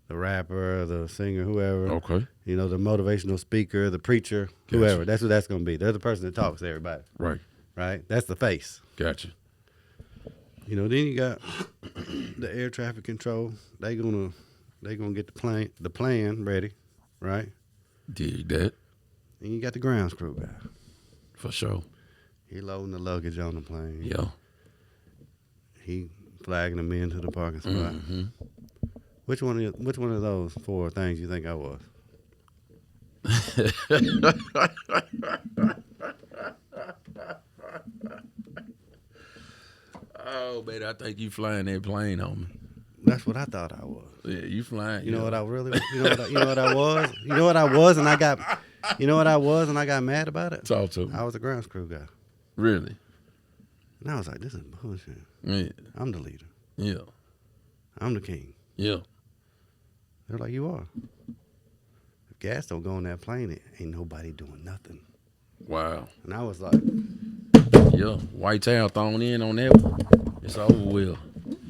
[SPEAKER 3] rapper, the singer, whoever.
[SPEAKER 4] Okay.
[SPEAKER 3] You know, the motivational speaker, the preacher,
[SPEAKER 4] Gotcha.
[SPEAKER 3] whoever. That's what that's gonna be. They're the person that talks to everybody.
[SPEAKER 4] Right.
[SPEAKER 3] Right? That's the face.
[SPEAKER 4] Gotcha.
[SPEAKER 3] You know, then you got the air traffic control. They gonna get the plan ready, right?
[SPEAKER 4] Dig that.
[SPEAKER 3] And you got the grounds crew guy.
[SPEAKER 4] For sure.
[SPEAKER 3] He loading the luggage on the plane.
[SPEAKER 4] Yeah.
[SPEAKER 3] He flagging them into the parking spot.
[SPEAKER 4] Mm-hmm.
[SPEAKER 3] Which one of those 4 things you think I was?
[SPEAKER 4] Oh, baby, I think you flying that plane, homie.
[SPEAKER 3] That's what I thought I was.
[SPEAKER 4] Yeah, you flying.
[SPEAKER 3] You know what I really? You know what I was? You know what I was, and I got. You know what I was, and I got mad about it.
[SPEAKER 4] Talk to me.
[SPEAKER 3] I was a grounds crew guy,
[SPEAKER 4] Really?
[SPEAKER 3] and I was like, "This is bullshit.
[SPEAKER 4] Yeah.
[SPEAKER 3] I'm the leader.
[SPEAKER 4] Yeah.
[SPEAKER 3] I'm the king."
[SPEAKER 4] Yeah.
[SPEAKER 3] They're like, "You are." If gas don't go on that plane, ain't nobody doing nothing.
[SPEAKER 4] Wow.
[SPEAKER 3] And I was like,
[SPEAKER 4] Yeah. White towel thrown in on that one. It's over with.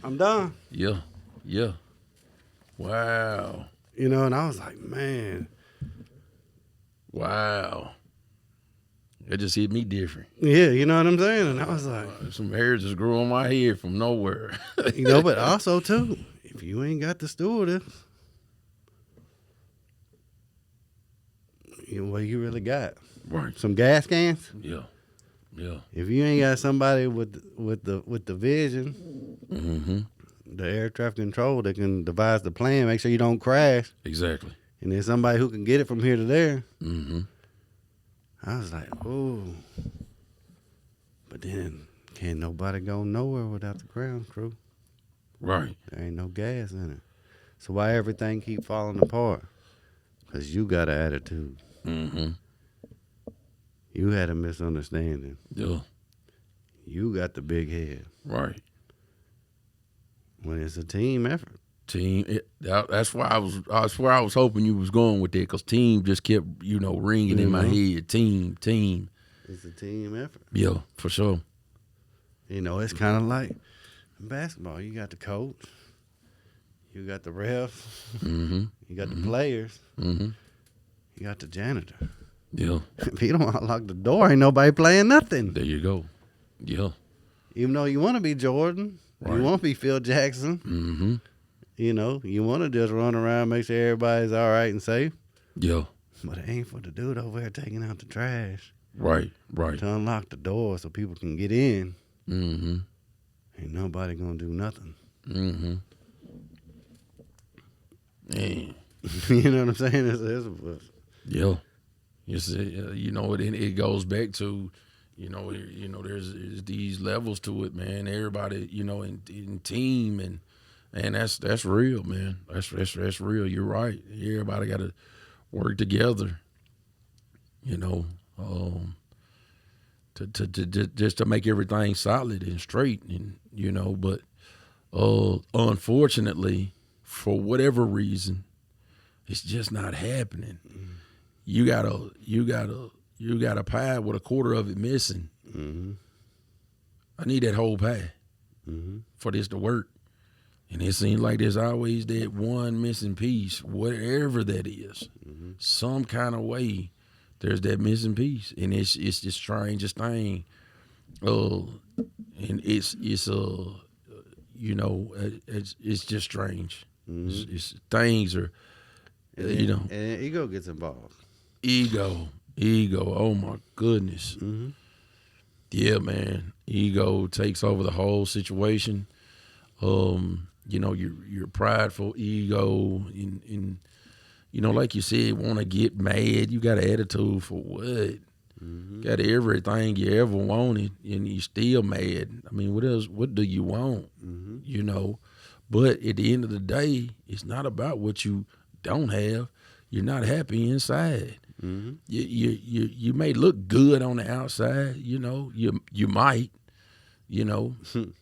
[SPEAKER 3] "I'm done."
[SPEAKER 4] Yeah. Yeah. Wow.
[SPEAKER 3] You know, and I was like, "Man."
[SPEAKER 4] Wow. It just hit me different.
[SPEAKER 3] Yeah, you know what I'm saying? And I was like,
[SPEAKER 4] Some hair just grew on my head from nowhere.
[SPEAKER 3] you know, but also too, if you ain't got the stewardess, you know what you really got?
[SPEAKER 4] Right.
[SPEAKER 3] Some gas cans.
[SPEAKER 4] Yeah. Yeah.
[SPEAKER 3] If you ain't got somebody with the vision,
[SPEAKER 4] Mm-hmm.
[SPEAKER 3] the air traffic control that can devise the plan, make sure you don't crash,
[SPEAKER 4] Exactly.
[SPEAKER 3] and there's somebody who can get it from here to there.
[SPEAKER 4] Mm-hmm.
[SPEAKER 3] I was like, oh. But then can't nobody go nowhere without the ground crew.
[SPEAKER 4] Right.
[SPEAKER 3] There ain't no gas in it. So why everything keep falling apart? Because you got an attitude.
[SPEAKER 4] Mm-hmm.
[SPEAKER 3] You had a misunderstanding.
[SPEAKER 4] Yeah.
[SPEAKER 3] You got the big head.
[SPEAKER 4] Right.
[SPEAKER 3] When it's a team effort.
[SPEAKER 4] Team. That's why I was hoping you was going with that, because team just kept ringing in my head. Team.
[SPEAKER 3] It's a team effort.
[SPEAKER 4] Yeah, for sure.
[SPEAKER 3] You know, it's kind of like basketball. You got the coach. You got the refs.
[SPEAKER 4] Mm-hmm.
[SPEAKER 3] You got the players.
[SPEAKER 4] Mm-hmm.
[SPEAKER 3] You got the janitor.
[SPEAKER 4] Yeah.
[SPEAKER 3] If you don't unlock the door, ain't nobody playing nothing.
[SPEAKER 4] There you go. Yeah.
[SPEAKER 3] Even though you want to be Jordan,
[SPEAKER 4] Right.
[SPEAKER 3] you want to be Phil Jackson.
[SPEAKER 4] Mm-hmm.
[SPEAKER 3] You know, you want to just run around, make sure everybody's all right and safe.
[SPEAKER 4] Yeah.
[SPEAKER 3] But it ain't for the dude over there taking out the trash
[SPEAKER 4] Right.
[SPEAKER 3] to unlock the door so people can get in.
[SPEAKER 4] Mm-hmm.
[SPEAKER 3] Ain't nobody gonna do nothing.
[SPEAKER 4] Mm-hmm. Man.
[SPEAKER 3] You know what I'm saying?
[SPEAKER 4] Yeah. It goes back to, there's these levels to it, man. Everybody, in team, and that's real, man. That's real. You're right. Everybody got to work together, to make everything solid and straight, and but unfortunately, for whatever reason, it's just not happening. You got a pie with a quarter of it missing.
[SPEAKER 3] Mm-hmm.
[SPEAKER 4] I need that whole pie for this to work. And it seems like there's always that one missing piece, whatever that is.
[SPEAKER 3] Mm-hmm.
[SPEAKER 4] Some kind of way, there's that missing piece, and it's the strangest thing. And it's just strange.
[SPEAKER 3] Mm-hmm.
[SPEAKER 4] It's things are,
[SPEAKER 3] And ego gets involved.
[SPEAKER 4] Ego. Oh my goodness.
[SPEAKER 3] Mm-hmm.
[SPEAKER 4] Yeah, man. Ego takes over the whole situation. You're prideful, ego, and like you said, want to get mad. You got an attitude for what? Got everything you ever wanted, and you still mad. I mean, what else? What do you want? You know. But at the end of the day, it's not about what you don't have. You're not happy inside. You may look good on the outside. You know, you might. You know,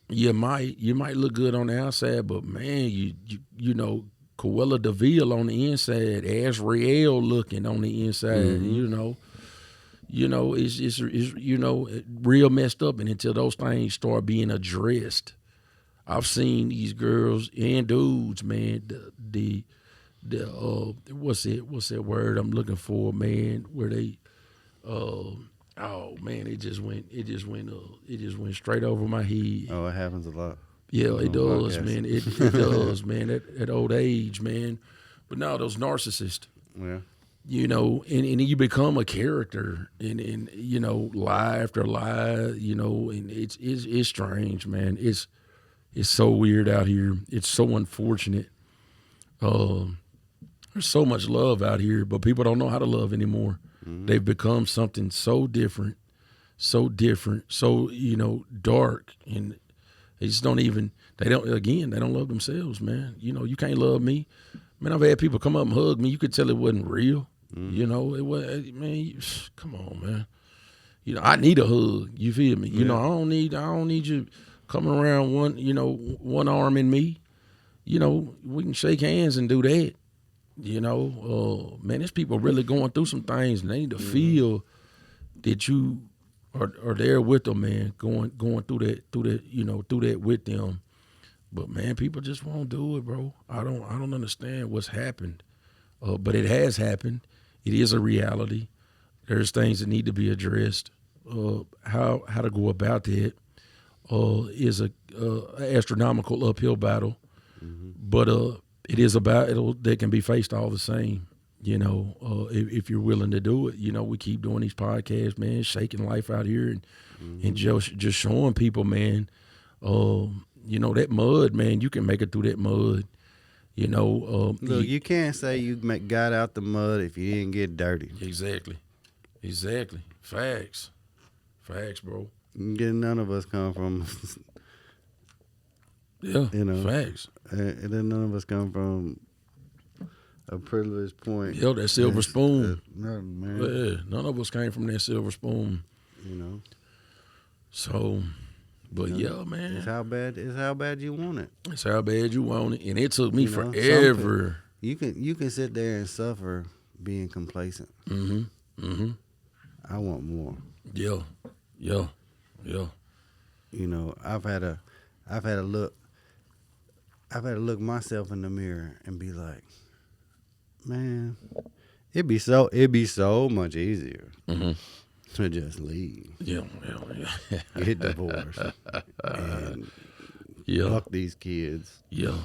[SPEAKER 4] you might look good on the outside, but man, you know, Cruella de Vil on the inside, Azrael looking on the inside. You know, it's you know, real messed up. And until those things start being addressed, I've seen these girls and dudes, man. The what's that word I'm looking for, man? Where they oh man, it just went straight over my head.
[SPEAKER 3] Oh, it happens a lot.
[SPEAKER 4] Yeah, it does,
[SPEAKER 3] podcast.
[SPEAKER 4] man. It does, man. At old age, man. But now those narcissists,
[SPEAKER 3] Yeah.
[SPEAKER 4] you know, and you become a character, and you know, lie after lie, you know, and it's strange, man. It's so weird out here. It's so unfortunate. There's so much love out here, but people don't know how to love anymore. They've become something so different, so you know, dark, and they just don't even. They don't love themselves, man. You know, you can't love me. Man, I've had people come up and hug me. You could tell it wasn't real. You know, it was, man, come on, man. You know, I need a hug. You feel me? You know, I don't need you coming around one arm in me. You know, we can shake hands and do that. You know, man, there's people really going through some things, and they need to feel that you are there with them, man, going through that, you know, through that with them. But man, people just won't do it, bro. I don't understand what's happened, but it has happened. It is a reality. There's things that need to be addressed. How to go about that is a astronomical uphill battle, but it is a battle that can be faced all the same. You know, if you're willing to do it. You know, we keep doing these podcasts, man, shaking life out here, and just showing people, man. You know, that mud, man, you can make it through that mud. You know,
[SPEAKER 3] Look, you can't say you got out the mud if you didn't get dirty.
[SPEAKER 4] Exactly. Facts, bro.
[SPEAKER 3] None of us come from.
[SPEAKER 4] Yeah,
[SPEAKER 3] You know,
[SPEAKER 4] facts.
[SPEAKER 3] and then none of us come from a privileged point.
[SPEAKER 4] Yeah, that silver spoon.
[SPEAKER 3] Nothing, man.
[SPEAKER 4] Yeah, none of us came from that silver spoon.
[SPEAKER 3] You know.
[SPEAKER 4] So, but
[SPEAKER 3] You know,
[SPEAKER 4] yeah, man.
[SPEAKER 3] It's how bad you want it.
[SPEAKER 4] It's how bad you want it. And it took me
[SPEAKER 3] You know,
[SPEAKER 4] forever.
[SPEAKER 3] You can sit there and suffer being complacent. I want more.
[SPEAKER 4] Yeah.
[SPEAKER 3] You know, I've had to look myself in the mirror and be like, man, it'd be so much easier to just leave.
[SPEAKER 4] Yeah.
[SPEAKER 3] Get divorced. And
[SPEAKER 4] Yeah.
[SPEAKER 3] fuck these kids.
[SPEAKER 4] Yeah.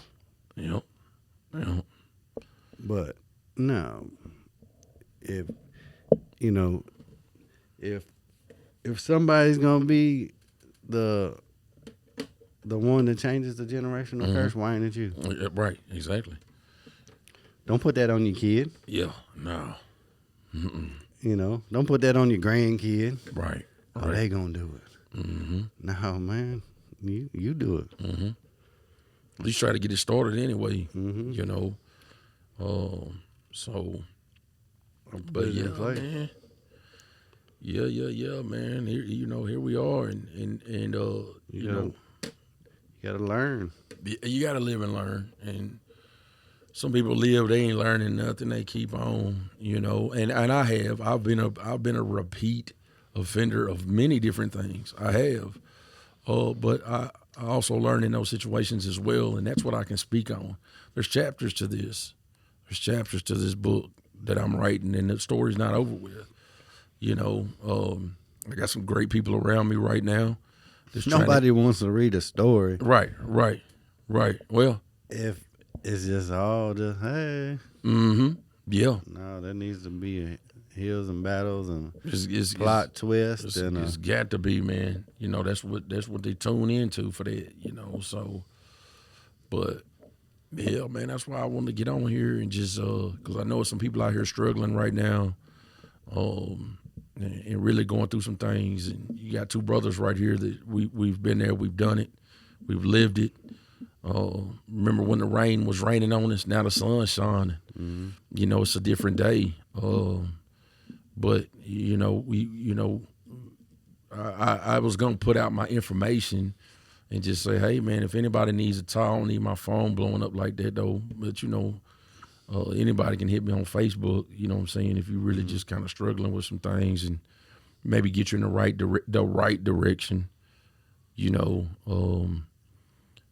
[SPEAKER 3] But no, if you know, if somebody's gonna be the one that changes the generational curse, why ain't it you?
[SPEAKER 4] Yeah, right, exactly.
[SPEAKER 3] Don't put that on your kid.
[SPEAKER 4] Yeah, no.
[SPEAKER 3] You know, don't put that on your grandkid.
[SPEAKER 4] Right.
[SPEAKER 3] Oh, they gonna do it. No, man, you do it.
[SPEAKER 4] At least try to get it started anyway, you know. So, but yeah, man. Yeah, man. Here, you know, here we are, and you know,
[SPEAKER 3] You gotta learn.
[SPEAKER 4] you got to live and learn. And some people live, they ain't learning nothing. They keep on, you know. And I've been a repeat offender of many different things. I have, but I also learn in those situations as well, and that's what I can speak on. There's chapters to this. There's chapters to this book that I'm writing, and the story's not over with. You know, I got some great people around me right now.
[SPEAKER 3] Nobody wants to read a story.
[SPEAKER 4] Right. Well,
[SPEAKER 3] If it's just all just hey.
[SPEAKER 4] Yeah.
[SPEAKER 3] No, there needs to be hills and battles and
[SPEAKER 4] It's
[SPEAKER 3] plot twist and
[SPEAKER 4] it's got to be, man. You know, that's what they tune into for that, you know. So, but yeah, man, that's why I wanted to get on here and just because I know some people out here struggling right now. and really going through some things. And you got two brothers right here that we've been there, we've done it, we've lived it. Remember when the rain was raining on us? Now the sun's shining.
[SPEAKER 3] Mm-hmm.
[SPEAKER 4] You know, it's a different day. But I was gonna put out my information and just say, hey man, if anybody needs a talk, I don't need my phone blowing up like that though. But anybody can hit me on Facebook. You know what I'm saying? If you're really just kind of struggling with some things and maybe get you in the right direction.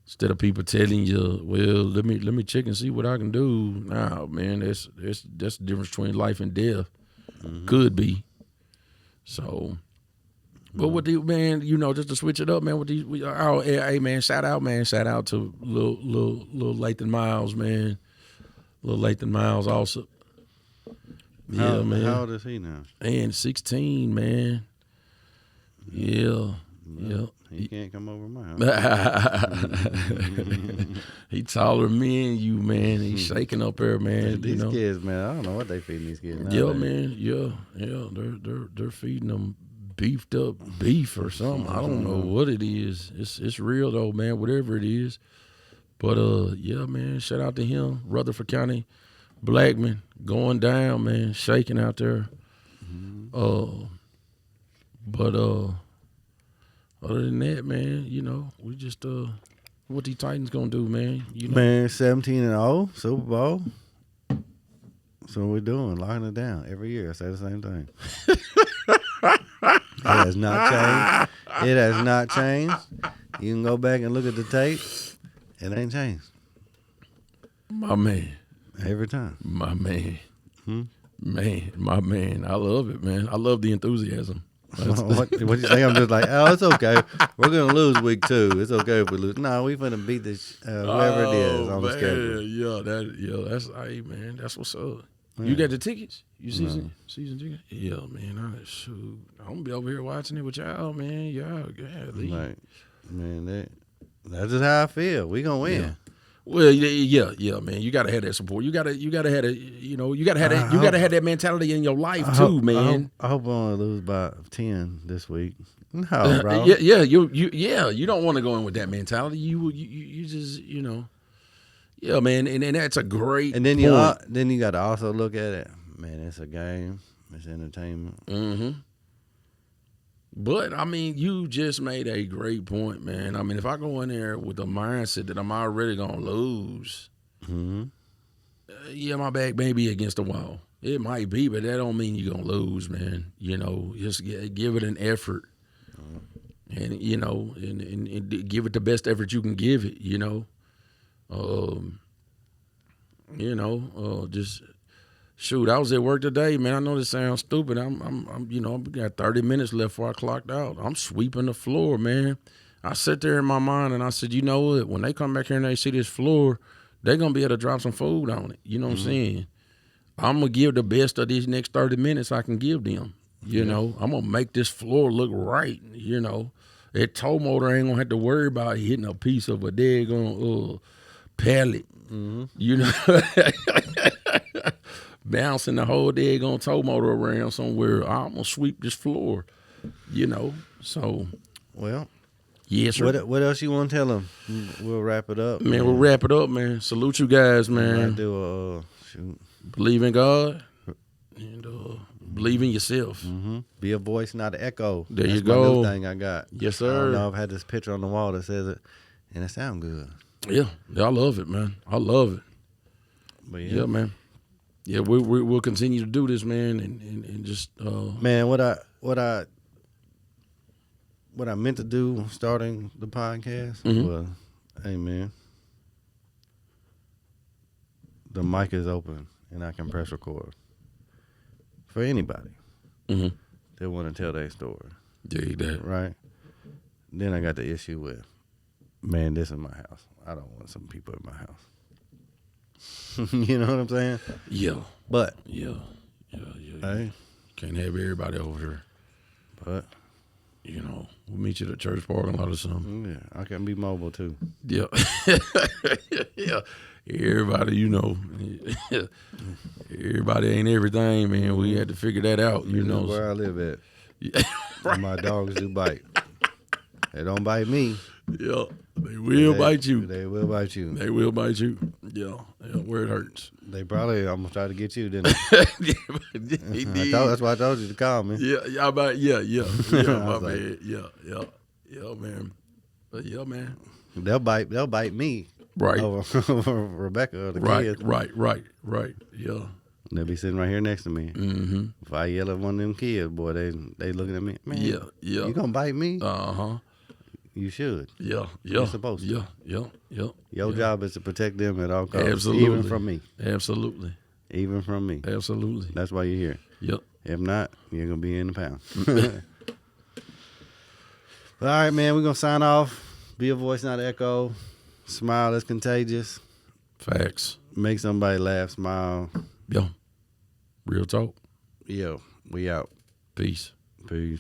[SPEAKER 4] Instead of people telling you, well, let me check and see what I can do. Nah, man, that's the difference between life and death. Mm-hmm. Could be. So, but with the man, just to switch it up, man. With these, hey man, shout out to little Lathan Miles, man. Little Lathan Miles also. Yeah, man.
[SPEAKER 3] How old is he now?
[SPEAKER 4] And 16, man. Yeah. Yeah.
[SPEAKER 3] He can't come over my house.
[SPEAKER 4] He taller than me and you, man. He's shaking up there, man.
[SPEAKER 3] These kids, man, I don't know what they feeding these kids.
[SPEAKER 4] Yeah, man. Yeah. They're feeding them beefed up beef or something. I don't know what it is. It's real though, man. Whatever it is. But yeah, man. Shout out to him, Rutherford County, Blackman, going down, man. Shaking out there. Mm-hmm. But other than that, man, we just what these Titans gonna do, man?
[SPEAKER 3] Man, 17-0, Super Bowl. So what we're doing, locking it down every year. I say the same thing. It has not changed. It has not changed. You can go back and look at the tape. It ain't changed.
[SPEAKER 4] My man.
[SPEAKER 3] Every time.
[SPEAKER 4] My man. Man, my man. I love it, man. I love the enthusiasm.
[SPEAKER 3] What you think? I'm just like, oh, it's okay. We're gonna lose week 2. It's okay if we lose. No, we finna beat this whoever it is on the schedule.
[SPEAKER 4] That's hey man, that's what's up. Yeah. You got the tickets? You season tickets? Yeah, man. I'm gonna be over here watching it with y'all, man. Y'all,
[SPEAKER 3] like, man, that's just how I feel. We gonna win.
[SPEAKER 4] Yeah. Well, yeah, man. You gotta have that support. You gotta have that. You gotta have that mentality in your life too, man.
[SPEAKER 3] I hope I only lose by 10 this week. No, bro.
[SPEAKER 4] Yeah. You don't want to go in with that mentality. You just Yeah, man, and that's a great.
[SPEAKER 3] And then you got to also look at it. Man, it's a game. It's entertainment.
[SPEAKER 4] Mm-hmm. But, I mean, you just made a great point, man. I mean, if I go in there with the mindset that I'm already going to lose, yeah, my back may be against the wall. It might be, but that don't mean you're going to lose, man. Just give it an effort. And, and give it the best effort you can give it, just... Shoot, I was at work today, man. I know this sounds stupid. I'm got 30 minutes left before I clocked out. I'm sweeping the floor, man. I sat there in my mind and I said, you know what? When they come back here and they see this floor, they're gonna be able to drop some food on it. You know what I'm saying? I'm gonna give the best of these next 30 minutes I can give them. You know, I'm gonna make this floor look right. That tow motor ain't gonna have to worry about hitting a piece of a daggone pallet. Bouncing the whole daggone tow motor around somewhere. I'm gonna sweep this floor, So,
[SPEAKER 3] well,
[SPEAKER 4] yes, sir.
[SPEAKER 3] What else you want to tell them? We'll wrap it up,
[SPEAKER 4] man. We'll wrap it up, man. Salute you guys, man. Believe in God and believe in yourself.
[SPEAKER 3] Be a voice, not an echo.
[SPEAKER 4] That's
[SPEAKER 3] you
[SPEAKER 4] go.
[SPEAKER 3] My new thing I got.
[SPEAKER 4] Yes, sir.
[SPEAKER 3] I don't know. I've had this picture on the wall that says it, and it sounds good.
[SPEAKER 4] Yeah, I love it, man. I love it.
[SPEAKER 3] But
[SPEAKER 4] yeah, man. Yeah, we'll continue to do this, man, and just
[SPEAKER 3] man, what I meant to do starting the podcast was, hey man, the mic is open and I can press record for anybody that want to tell their story.
[SPEAKER 4] Yeah, that
[SPEAKER 3] right. Then I got the issue with, man, this is my house. I don't want some people in my house. You know what I'm saying?
[SPEAKER 4] Yeah.
[SPEAKER 3] But
[SPEAKER 4] yeah.
[SPEAKER 3] Hey,
[SPEAKER 4] can't have everybody over here.
[SPEAKER 3] But
[SPEAKER 4] You know, we'll meet you at the church parking lot or something.
[SPEAKER 3] Yeah, I can be mobile too.
[SPEAKER 4] Yeah. Yeah. Everybody, you know, everybody ain't everything, man. We had to figure that out, you know.
[SPEAKER 3] Where I live at.
[SPEAKER 4] Yeah.
[SPEAKER 3] Right. My dogs do bite. They don't bite me.
[SPEAKER 4] Yeah. They will bite you.
[SPEAKER 3] They will bite you.
[SPEAKER 4] They will bite you. Yeah. Yeah. Where it hurts.
[SPEAKER 3] They probably almost try to get you, didn't they?
[SPEAKER 4] He did.
[SPEAKER 3] That's why I told you to call me.
[SPEAKER 4] Yeah. Yeah. Yeah. My
[SPEAKER 3] was like-
[SPEAKER 4] bad. Yeah, man. But yeah, man.
[SPEAKER 3] They'll bite me.
[SPEAKER 4] Right.
[SPEAKER 3] Over Rebecca or the
[SPEAKER 4] Right.
[SPEAKER 3] kids.
[SPEAKER 4] Right. Yeah.
[SPEAKER 3] They'll be sitting right here next to me.
[SPEAKER 4] Mm-hmm.
[SPEAKER 3] If I yell at one of them kids, boy, they looking at me. Man,
[SPEAKER 4] Yeah.
[SPEAKER 3] you gonna bite me?
[SPEAKER 4] Uh-huh.
[SPEAKER 3] You should.
[SPEAKER 4] Yeah.
[SPEAKER 3] You're supposed to.
[SPEAKER 4] Yeah.
[SPEAKER 3] Your job is to protect them at all costs.
[SPEAKER 4] Absolutely.
[SPEAKER 3] Even from me.
[SPEAKER 4] Absolutely.
[SPEAKER 3] Even from me.
[SPEAKER 4] Absolutely.
[SPEAKER 3] That's why you're here.
[SPEAKER 4] Yep.
[SPEAKER 3] If not, you're gonna be in the pound. All right, man, we're gonna sign off. Be a voice, not an echo. Smile is contagious.
[SPEAKER 4] Facts.
[SPEAKER 3] Make somebody laugh, smile.
[SPEAKER 4] Yo. Real talk.
[SPEAKER 3] Yo, we out.
[SPEAKER 4] Peace.
[SPEAKER 3] Peace.